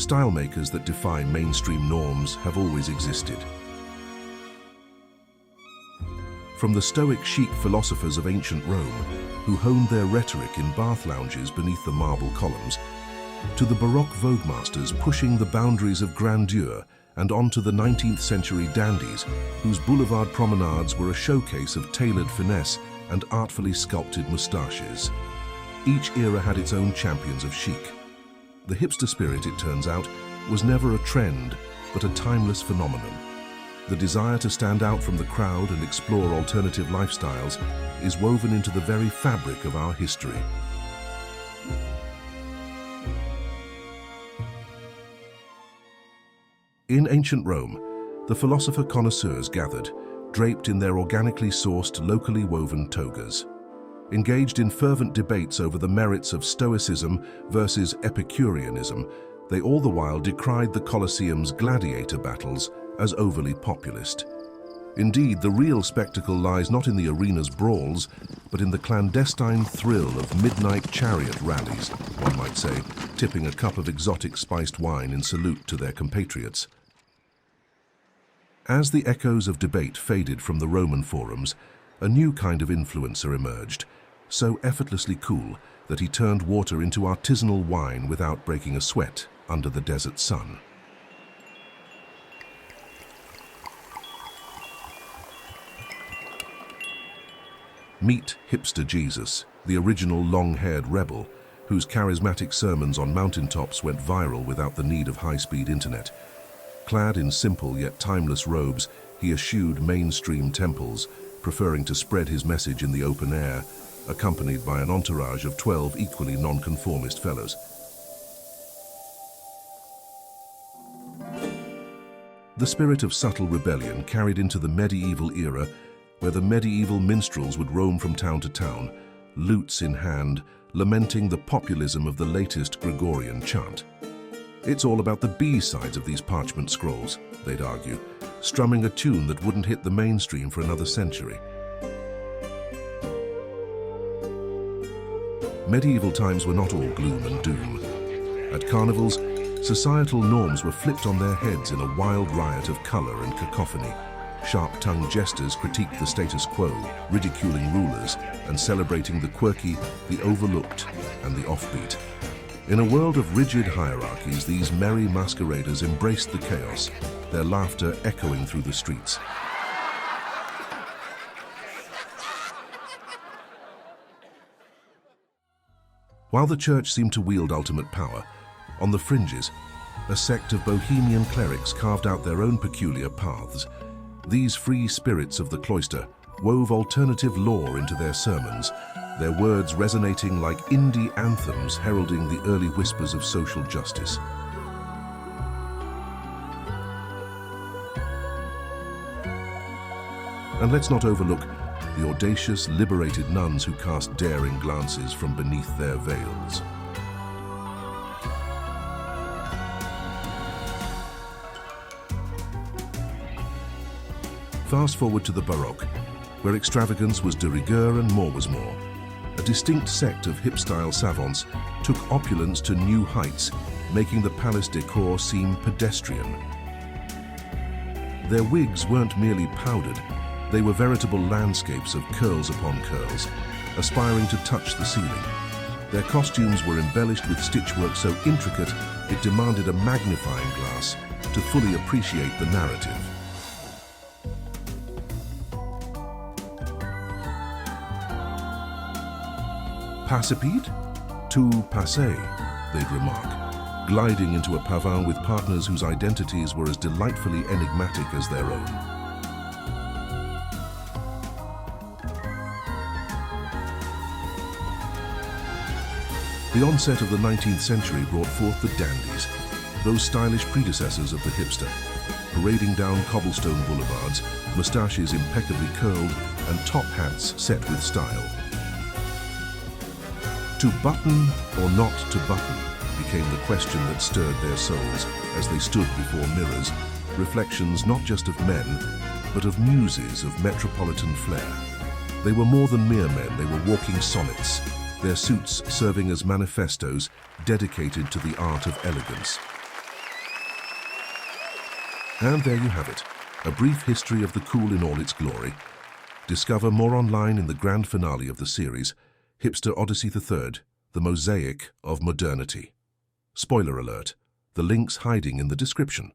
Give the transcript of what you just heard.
stylemakers that defy mainstream norms have always existed. From the stoic-chic philosophers of ancient Rome, who honed their rhetoric in bath lounges beneath the marble columns, to the Baroque vogue-masters pushing the boundaries of grandeur, and on to the 19th century dandies, whose boulevard promenades were a showcase of tailored finesse and artfully sculpted moustaches. Each era had its own champions of chic. The hipster spirit, it turns out, was never a trend, but a timeless phenomenon. The desire to stand out from the crowd and explore alternative lifestyles is woven into the very fabric of our history. In ancient Rome, the philosopher connoisseurs gathered, draped in their organically sourced, locally woven togas. Engaged in fervent debates over the merits of Stoicism versus Epicureanism, they all the while decried the Colosseum's gladiator battles as overly populist. Indeed, the real spectacle lies not in the arena's brawls, but in the clandestine thrill of midnight chariot rallies, one might say, tipping a cup of exotic spiced wine in salute to their compatriots. As the echoes of debate faded from the Roman forums, a new kind of influencer emerged, so effortlessly cool that he turned water into artisanal wine without breaking a sweat under the desert sun. Meet Hipster Jesus, the original long-haired rebel, whose charismatic sermons on mountaintops went viral without the need of high-speed internet. Clad in simple yet timeless robes, he eschewed mainstream temples, preferring to spread his message in the open air, accompanied by an entourage of 12 equally nonconformist fellows. The spirit of subtle rebellion carried into the medieval era, where the medieval minstrels would roam from town to town, lutes in hand, lamenting the populism of the latest Gregorian chant. It's all about the B-sides of these parchment scrolls, they'd argue, strumming a tune that wouldn't hit the mainstream for another century. Medieval times were not all gloom and doom. At carnivals, societal norms were flipped on their heads in a wild riot of color and cacophony. Sharp-tongued jesters critiqued the status quo, ridiculing rulers and celebrating the quirky, the overlooked, and the offbeat. In a world of rigid hierarchies, these merry masqueraders embraced the chaos, their laughter echoing through the streets. While the church seemed to wield ultimate power, on the fringes, a sect of bohemian clerics carved out their own peculiar paths. These free spirits of the cloister wove alternative lore into their sermons, their words resonating like indie anthems heralding the early whispers of social justice. And let's not overlook the audacious, liberated nuns who cast daring glances from beneath their veils. Fast forward to the Baroque, where extravagance was de rigueur and more was more. A distinct sect of hip-style savants took opulence to new heights, making the palace decor seem pedestrian. Their wigs weren't merely powdered, they were veritable landscapes of curls upon curls, aspiring to touch the ceiling. Their costumes were embellished with stitchwork so intricate it demanded a magnifying glass to fully appreciate the narrative. Passipede? Tout passé, they'd remark, gliding into a pavane with partners whose identities were as delightfully enigmatic as their own. The onset of the 19th century brought forth the dandies, those stylish predecessors of the hipster, parading down cobblestone boulevards, moustaches impeccably curled, and top hats set with style. To button or not to button became the question that stirred their souls as they stood before mirrors, reflections not just of men, but of muses of metropolitan flair. They were more than mere men, they were walking sonnets, their suits serving as manifestos dedicated to the art of elegance. And there you have it, a brief history of the cool in all its glory. Discover more online in the grand finale of the series, Hipster Odyssey III, the mosaic of modernity. Spoiler alert, the link's hiding in the description.